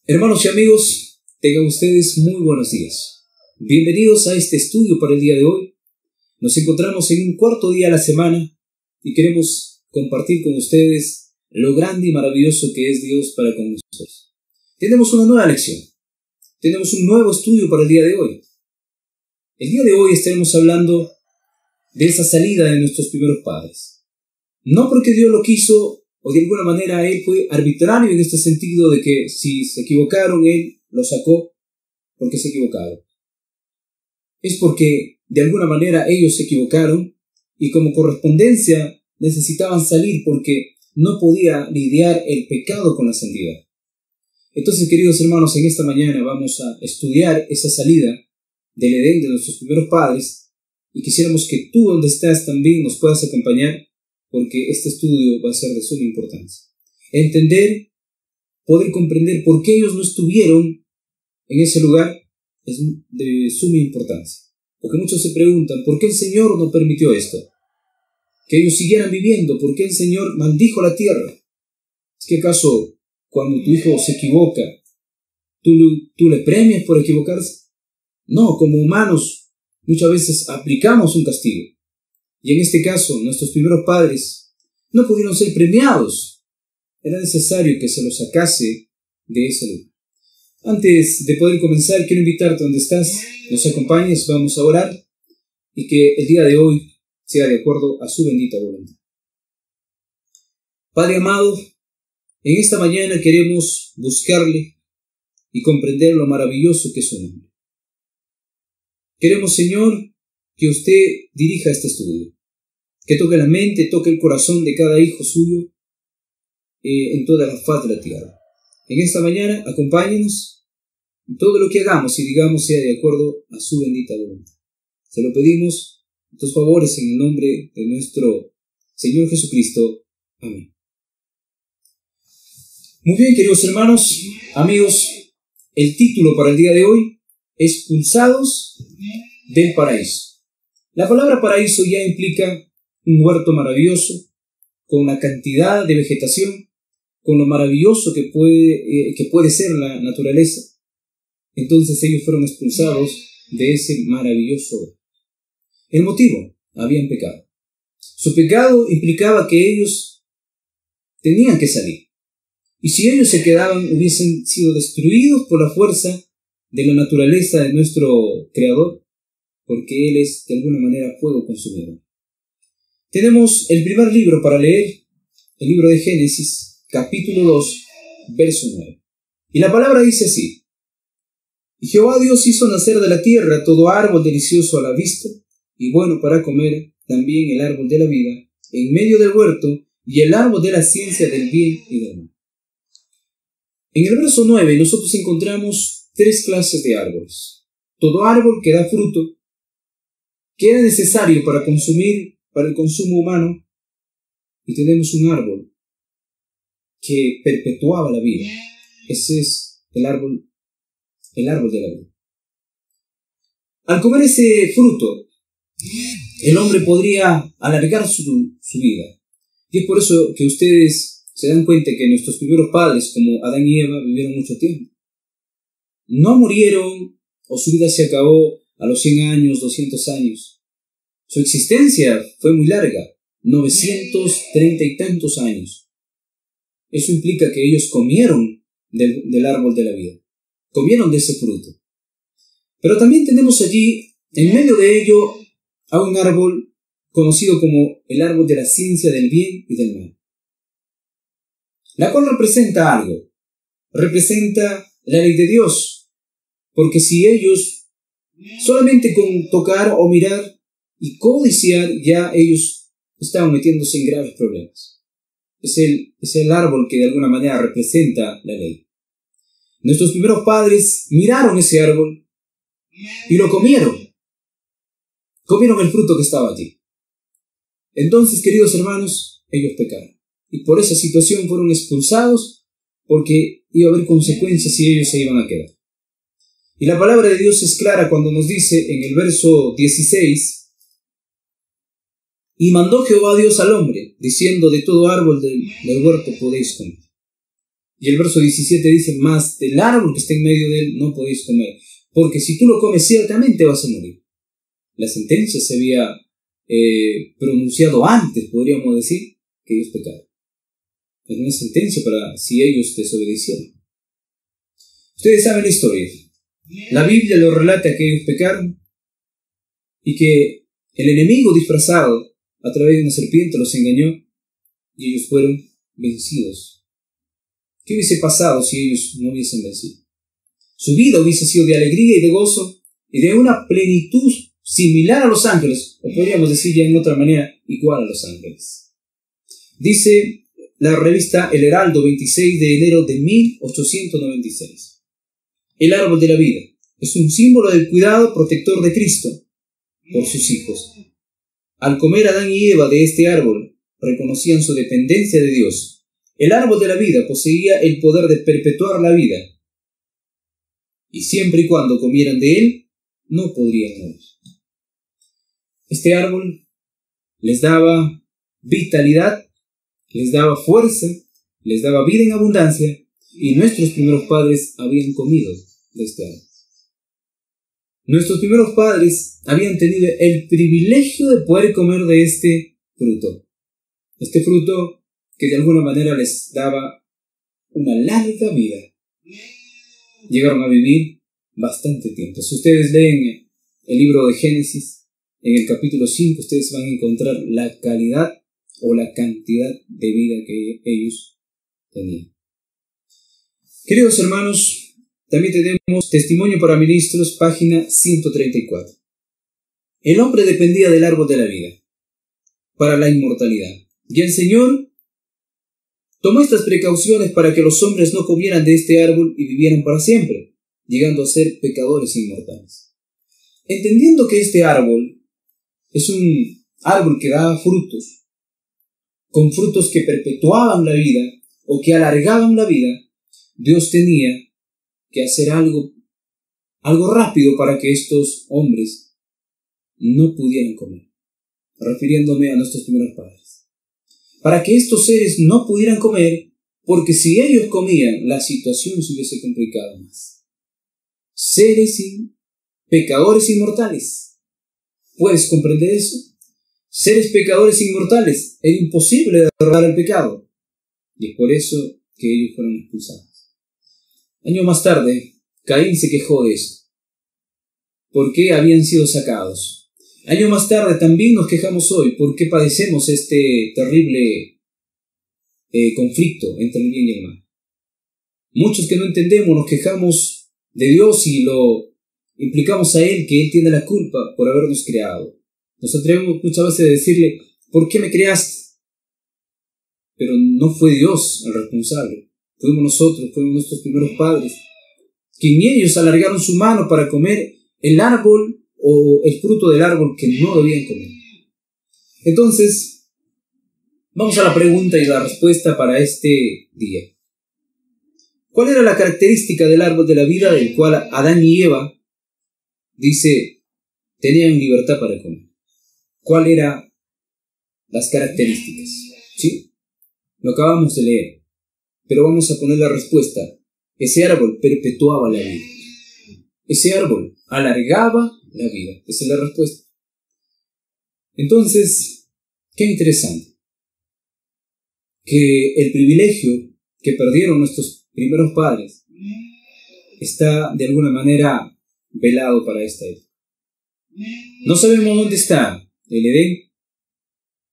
Hermanos y amigos, tengan ustedes muy buenos días. Bienvenidos a este estudio para el día de hoy. Nos encontramos en un cuarto día a la semana y queremos compartir con ustedes lo grande y maravilloso que es Dios para con nosotros. Tenemos una nueva lección. Tenemos un nuevo estudio para el día de hoy. El día de hoy estaremos hablando de esa salida de nuestros primeros padres. No porque Dios lo quiso o de alguna manera Él fue arbitrario en este sentido de que si se equivocaron, Él los sacó porque se equivocaron. Es porque de alguna manera ellos se equivocaron y como correspondencia necesitaban salir porque no podía lidiar el pecado con la santidad. Entonces, queridos hermanos, en esta mañana vamos a estudiar esa salida del Edén de nuestros primeros padres y quisiéramos que tú donde estás también nos puedas acompañar porque este estudio va a ser de suma importancia. Entender, poder comprender por qué ellos no estuvieron en ese lugar es de suma importancia. Porque muchos se preguntan, ¿por qué el Señor no permitió esto? Que ellos siguieran viviendo, ¿por qué el Señor maldijo la tierra? ¿Es que acaso cuando tu hijo se equivoca, tú le premias por equivocarse? No, como humanos muchas veces aplicamos un castigo. Y en este caso, nuestros primeros padres no pudieron ser premiados. Era necesario que se los sacase de ese lugar. Antes de poder comenzar, quiero invitarte donde estás, nos acompañes, vamos a orar y que el día de hoy sea de acuerdo a su bendita voluntad. Padre amado, en esta mañana queremos buscarle y comprender lo maravilloso que es su nombre. Queremos, Señor, que usted dirija este estudio, que toque la mente, toque el corazón de cada hijo suyo en toda la faz de la tierra. En esta mañana, acompáñenos y todo lo que hagamos y digamos sea de acuerdo a su bendita voluntad. Se lo pedimos, tus favores en el nombre de nuestro Señor Jesucristo. Amén. Muy bien, queridos hermanos, amigos, el título para el día de hoy, Expulsados del Paraíso. La palabra paraíso ya implica un huerto maravilloso, con una cantidad de vegetación, con lo maravilloso que puede ser la naturaleza. Entonces ellos fueron expulsados de ese maravilloso huerto. El motivo, habían pecado. Su pecado implicaba que ellos tenían que salir. Y si ellos se quedaban, hubiesen sido destruidos por la fuerza de la naturaleza de nuestro Creador, porque Él es de alguna manera fuego consumidor. Tenemos el primer libro para leer, el libro de Génesis, capítulo 2, verso 9. Y la palabra dice así: Y Jehová Dios hizo nacer de la tierra todo árbol delicioso a la vista y bueno para comer, también el árbol de la vida, en medio del huerto, y el árbol de la ciencia del bien y del mal. En el verso 9 nosotros encontramos tres clases de árboles. Todo árbol que da fruto, que era necesario para el consumo humano, y tenemos un árbol que perpetuaba la vida. Ese es el árbol de la vida. Al comer ese fruto, el hombre podría alargar su vida. Y es por eso que ustedes se dan cuenta que nuestros primeros padres, como Adán y Eva, vivieron mucho tiempo. no murieron o su vida se acabó a los 100 años, 200 años. Su existencia fue muy larga, 930 y tantos años. Eso implica que ellos comieron del árbol de la vida, comieron de ese fruto. Pero también tenemos allí, en medio de ello, a un árbol conocido como el árbol de la ciencia del bien y del mal, la cual representa algo, representa la ley de Dios, porque si ellos solamente con tocar o mirar y codiciar, ya ellos estaban metiéndose en graves problemas. Es el árbol que de alguna manera representa la ley. Nuestros primeros padres miraron ese árbol y lo comieron. Comieron el fruto que estaba allí. Entonces, queridos hermanos, ellos pecaron. Y por esa situación fueron expulsados, porque iba a haber consecuencias si ellos se iban a quedar. Y la palabra de Dios es clara cuando nos dice en el verso 16: y mandó Jehová Dios al hombre, diciendo: de todo árbol del huerto podéis comer. Y el verso 17 dice: mas del árbol que está en medio de él no podéis comer, porque si tú lo comes ciertamente vas a morir. La sentencia se había pronunciado antes, podríamos decir, que ellos pecaron. Es una sentencia para si ellos desobedecieron. Ustedes saben la historia. La Biblia lo relata que ellos pecaron y que el enemigo disfrazado a través de una serpiente los engañó y ellos fueron vencidos. ¿Qué hubiese pasado si ellos no hubiesen vencido? Su vida hubiese sido de alegría y de gozo y de una plenitud similar a los ángeles, o podríamos decir ya en otra manera, igual a los ángeles. Dice la revista El Heraldo, 26 de enero de 1896. El árbol de la vida es un símbolo del cuidado protector de Cristo por sus hijos. Al comer Adán y Eva de este árbol, reconocían su dependencia de Dios. El árbol de la vida poseía el poder de perpetuar la vida, y siempre y cuando comieran de él, no podrían morir. Este árbol les daba vitalidad, les daba fuerza, les daba vida en abundancia, y nuestros primeros padres habían comido de este árbol. Nuestros primeros padres habían tenido el privilegio de poder comer de este fruto que de alguna manera les daba una larga vida. Llegaron a vivir bastante tiempo. Si ustedes leen el libro de Génesis, en el capítulo 5, ustedes van a encontrar la calidad o la cantidad de vida que ellos tenían. Queridos hermanos, también tenemos Testimonio para Ministros, página 134. El hombre dependía del árbol de la vida para la inmortalidad, y el Señor tomó estas precauciones para que los hombres no comieran de este árbol y vivieran para siempre, llegando a ser pecadores inmortales. Entendiendo que este árbol es un árbol que daba frutos, con frutos que perpetuaban la vida o que alargaban la vida, Dios tenía que hacer algo rápido para que estos hombres no pudieran comer, refiriéndome a nuestros primeros padres. Para que estos seres no pudieran comer, porque si ellos comían, la situación se hubiese complicado más. Pecadores inmortales. ¿Puedes comprender eso? Seres pecadores inmortales. Era imposible derrotar el pecado. Y es por eso que ellos fueron expulsados. Años más tarde, Caín se quejó de esto. ¿Por qué habían sido sacados? Años más tarde también nos quejamos hoy. ¿Por qué padecemos este terrible conflicto entre el bien y el mal? Muchos que no entendemos nos quejamos de Dios y lo implicamos a Él, que Él tiene la culpa por habernos creado. Nos atrevemos muchas veces a decirle: ¿por qué me creaste? Pero no fue Dios el responsable. Fuimos nosotros, fuimos nuestros primeros padres, quien ellos alargaron su mano para comer el árbol o el fruto del árbol que no debían comer. Entonces, vamos a la pregunta y la respuesta para este día. ¿Cuál era la característica del árbol de la vida del cual Adán y Eva, dice, tenían libertad para comer? ¿Cuáles eran las características? ¿Sí? Lo acabamos de leer. Pero vamos a poner la respuesta. Ese árbol perpetuaba la vida. Ese árbol alargaba la vida. Esa es la respuesta. Entonces, qué interesante que el privilegio que perdieron nuestros primeros padres está de alguna manera velado para esta época. No sabemos dónde está el Edén.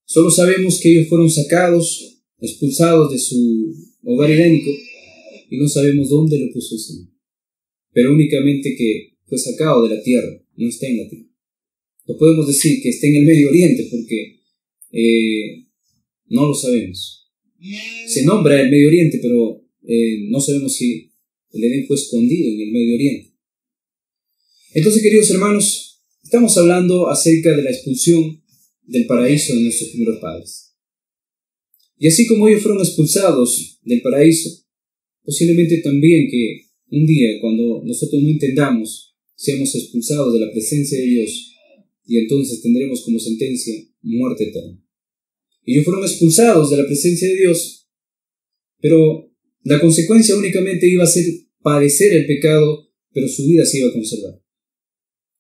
Solo sabemos que ellos fueron sacados, expulsados de su hogar edénico, y no sabemos dónde lo puso el Señor. Pero únicamente que fue sacado de la tierra, no está en la tierra. No podemos decir que está en el Medio Oriente porque no lo sabemos. Se nombra el Medio Oriente, pero no sabemos si el Edén fue escondido en el Medio Oriente. Entonces, queridos hermanos, estamos hablando acerca de la expulsión del paraíso de nuestros primeros padres. Y así como ellos fueron expulsados del paraíso, posiblemente también que un día, cuando nosotros no entendamos, seamos expulsados de la presencia de Dios, y entonces tendremos como sentencia muerte eterna. Ellos fueron expulsados de la presencia de Dios, pero la consecuencia únicamente iba a ser padecer el pecado, pero su vida se iba a conservar.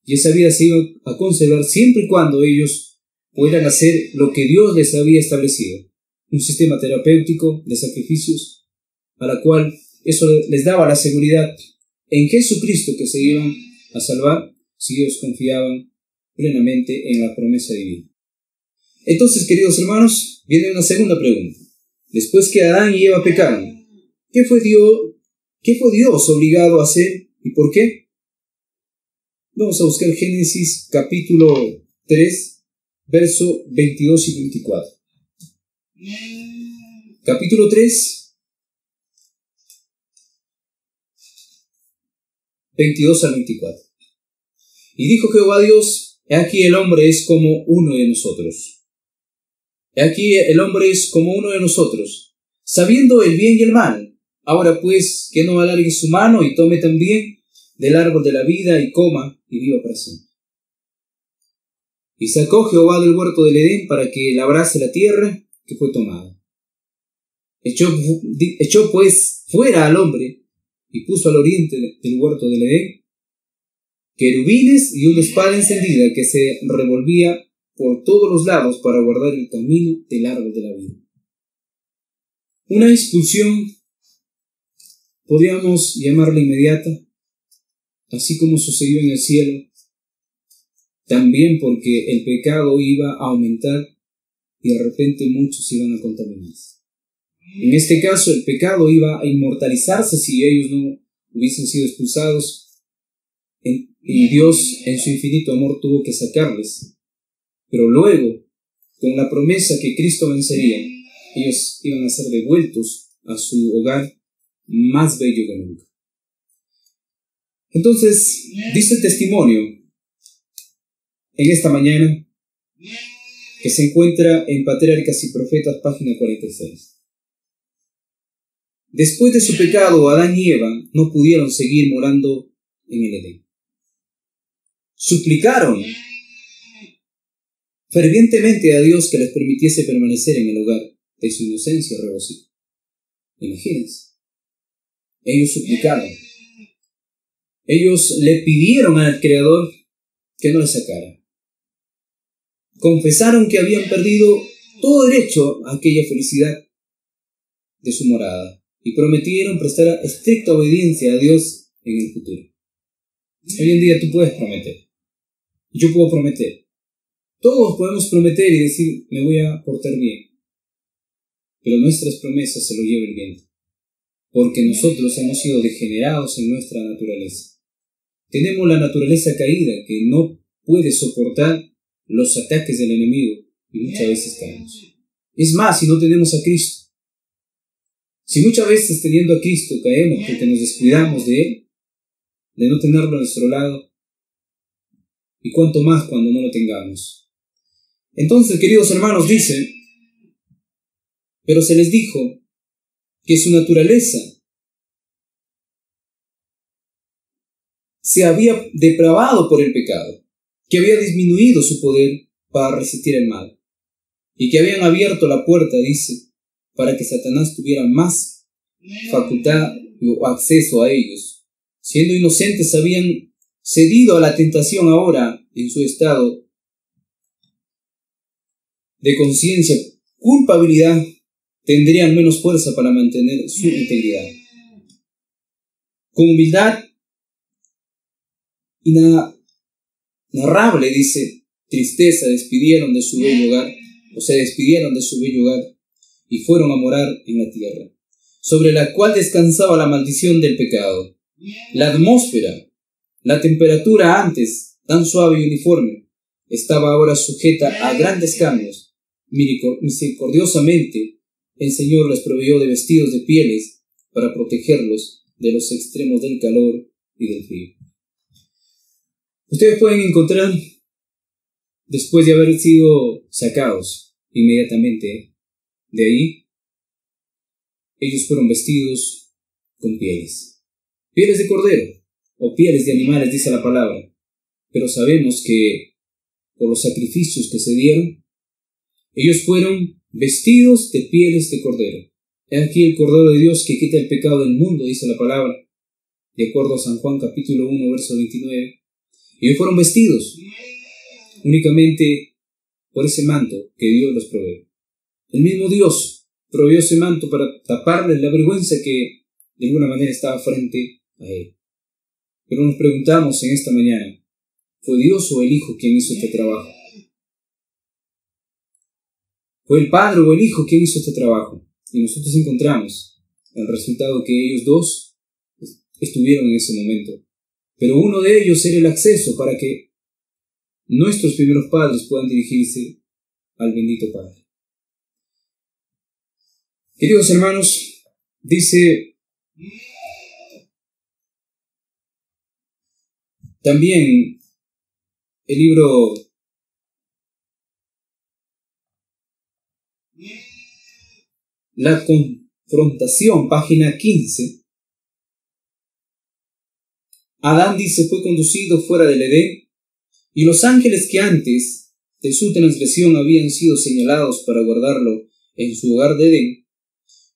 Y esa vida se iba a conservar siempre y cuando ellos puedan hacer lo que Dios les había establecido, un sistema terapéutico de sacrificios, a la cual eso les daba la seguridad en Jesucristo que se iban a salvar si ellos confiaban plenamente en la promesa divina. Entonces, queridos hermanos, viene una segunda pregunta. Después que Adán y Eva pecaron, ¿qué fue Dios obligado a hacer y por qué? Vamos a buscar Génesis capítulo 3, verso 22 y 24. Capítulo 3, 22 al 24. Y dijo Jehová Dios: he aquí el hombre es como uno de nosotros. He aquí el hombre es como uno de nosotros, sabiendo el bien y el mal. Ahora pues, que no alargue su mano y tome también del árbol de la vida y coma y viva para siempre. Y sacó Jehová del huerto del Edén para que labrase la tierra que fue tomada. Echó pues fuera al hombre y puso al oriente del huerto del Edén querubines y una espada encendida que se revolvía por todos los lados para guardar el camino del árbol de la vida. Una expulsión, podríamos llamarla inmediata, así como sucedió en el cielo, también porque el pecado iba a aumentar y de repente muchos iban a contaminarse. En este caso, el pecado iba a inmortalizarse si ellos no hubiesen sido expulsados, y Dios en su infinito amor tuvo que sacarles. Pero luego, con la promesa que Cristo vencería, ellos iban a ser devueltos a su hogar más bello que nunca. Entonces, dice el testimonio en esta mañana que se encuentra en Patriarcas y Profetas, página 46. Después de su pecado, Adán y Eva no pudieron seguir morando en el Edén. Suplicaron fervientemente a Dios que les permitiese permanecer en el hogar de su inocencia y regocijo. Imagínense. Ellos suplicaron. Ellos le pidieron al Creador que no les sacara. Confesaron que habían perdido todo derecho a aquella felicidad de su morada y prometieron prestar estricta obediencia a Dios en el futuro. Hoy en día tú puedes prometer. Yo puedo prometer. Todos podemos prometer y decir, me voy a portar bien. Pero nuestras promesas se lo lleva el viento. Porque nosotros hemos sido degenerados en nuestra naturaleza. Tenemos la naturaleza caída que no puede soportar los ataques del enemigo y muchas veces caemos. Es más, si no tenemos a Cristo. Si muchas veces teniendo a Cristo caemos porque nos descuidamos de Él, de no tenerlo a nuestro lado, y cuanto más cuando no lo tengamos. Entonces, queridos hermanos, dice, pero se les dijo que su naturaleza se había depravado por el pecado, que había disminuido su poder para resistir el mal, y que habían abierto la puerta, dice, para que Satanás tuviera más facultad o acceso a ellos. Siendo inocentes, habían cedido a la tentación ahora en su estado de conciencia, culpabilidad, tendrían menos fuerza para mantener su integridad. Con humildad inarrable, dice, tristeza, despidieron de su bello hogar, y fueron a morar en la tierra, sobre la cual descansaba la maldición del pecado. La atmósfera, la temperatura antes tan suave y uniforme, estaba ahora sujeta a grandes cambios. Misericordiosamente, el Señor les proveyó de vestidos de pieles para protegerlos de los extremos del calor y del frío. Ustedes pueden encontrar, después de haber sido sacados inmediatamente de ahí, ellos fueron vestidos con pieles de cordero o pieles de animales, dice la palabra, pero sabemos que por los sacrificios que se dieron, ellos fueron vestidos de pieles de cordero. He aquí el Cordero de Dios que quita el pecado del mundo, dice la palabra, de acuerdo a San Juan capítulo 1, verso 29. Ellos fueron vestidos únicamente por ese manto que Dios los provee. El mismo Dios proveyó ese manto para taparles la vergüenza que de alguna manera estaba frente a Él. Pero nos preguntamos en esta mañana, ¿fue Dios o el Hijo quien hizo este trabajo? ¿Fue el Padre o el Hijo quien hizo este trabajo? Y nosotros encontramos el resultado que ellos dos estuvieron en ese momento. Pero uno de ellos era el acceso para que nuestros primeros padres puedan dirigirse al bendito Padre. Queridos hermanos, dice también el libro La Confrontación, página 15. Adán, dice, fue conducido fuera del Edén, y los ángeles que antes de su transgresión habían sido señalados para guardarlo en su hogar de Edén,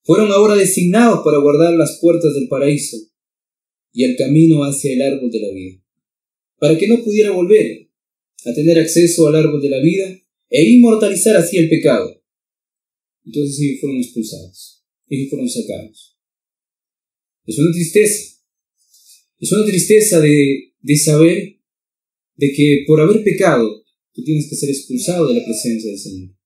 fueron ahora designados para guardar las puertas del paraíso y el camino hacia el árbol de la vida, para que no pudiera volver a tener acceso al árbol de la vida e inmortalizar así el pecado. Entonces ellos fueron expulsados, ellos fueron sacados. Es una tristeza de saber de que por haber pecado tú tienes que ser expulsado de la presencia del Señor.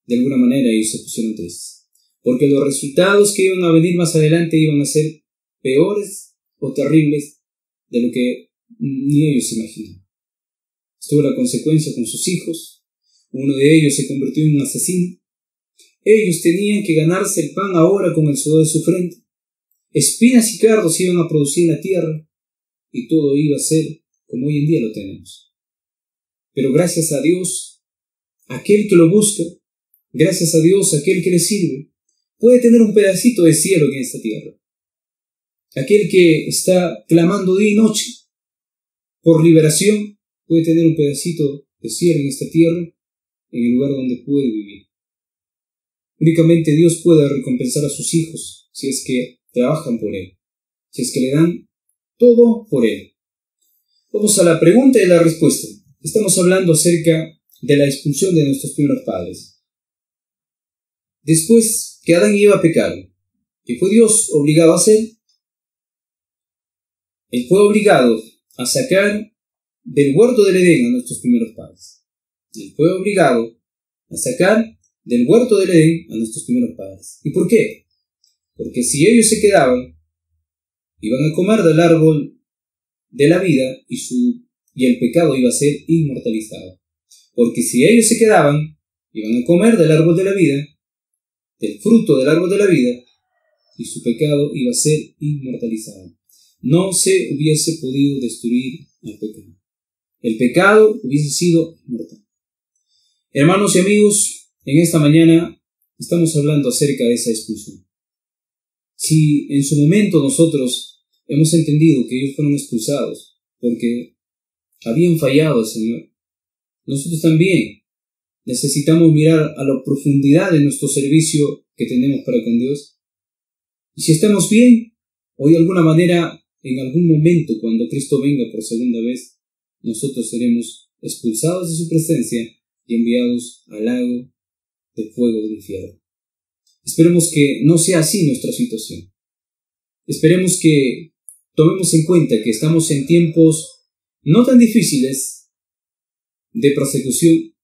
De alguna manera ellos se pusieron tristes, porque los resultados que iban a venir más adelante iban a ser peores o terribles de lo que ni ellos imaginaban. Estuvo la consecuencia con sus hijos. Uno de ellos se convirtió en un asesino. Ellos tenían que ganarse el pan ahora con el sudor de su frente. Espinas y cardos iban a producir en la tierra, y todo iba a ser como hoy en día lo tenemos. Pero gracias a Dios, aquel que lo busca, gracias a Dios, aquel que le sirve, puede tener un pedacito de cielo en esta tierra. Aquel que está clamando día y noche por liberación, puede tener un pedacito de cielo en esta tierra, en el lugar donde puede vivir. Únicamente Dios puede recompensar a sus hijos si es que trabajan por Él, si es que le dan todo por Él. Vamos a la pregunta y la respuesta. Estamos hablando acerca de la expulsión de nuestros primeros padres. Después que Adán y Eva pecaron, ¿qué fue Dios obligado a hacer? Él fue obligado a sacar del huerto del Edén a nuestros primeros padres. Él fue obligado a sacar del huerto del Edén a nuestros primeros padres. ¿Y por qué? Porque si ellos se quedaban, iban a comer del árbol de la vida y el pecado iba a ser inmortalizado. Porque si ellos se quedaban, iban a comer del árbol de la vida, del fruto del árbol de la vida, y su pecado iba a ser inmortalizado. No se hubiese podido destruir al pecado. El pecado hubiese sido inmortal. Hermanos y amigos, en esta mañana estamos hablando acerca de esa expulsión. Si en su momento nosotros hemos entendido que ellos fueron expulsados porque habían fallado al Señor, nosotros también necesitamos mirar a la profundidad de nuestro servicio que tenemos para con Dios. Y si estamos bien, o de alguna manera en algún momento, cuando Cristo venga por segunda vez, nosotros seremos expulsados de su presencia y enviados al lago de fuego del infierno. Esperemos que no sea así nuestra situación. Esperemos que tomemos en cuenta que estamos en tiempos no tan difíciles de persecución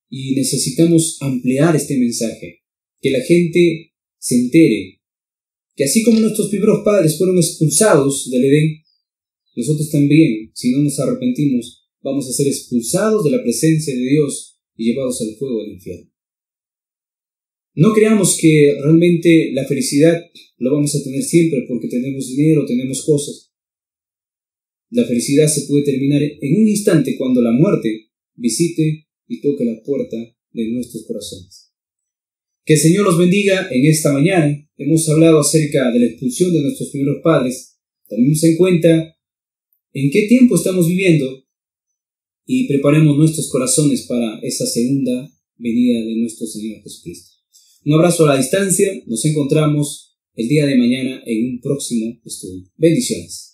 y necesitamos ampliar este mensaje, que la gente se entere que así como nuestros primeros padres fueron expulsados del Edén, nosotros también, si no nos arrepentimos, vamos a ser expulsados de la presencia de Dios y llevados al fuego del infierno. No creamos que realmente la felicidad lo vamos a tener siempre porque tenemos dinero, tenemos cosas. La felicidad se puede terminar en un instante cuando la muerte visite y toque la puerta de nuestros corazones. Que el Señor los bendiga en esta mañana. Hemos hablado acerca de la expulsión de nuestros primeros padres. Tomemos en cuenta en qué tiempo estamos viviendo y preparemos nuestros corazones para esa segunda venida de nuestro Señor Jesucristo. Un abrazo a la distancia. Nos encontramos el día de mañana en un próximo estudio. Bendiciones.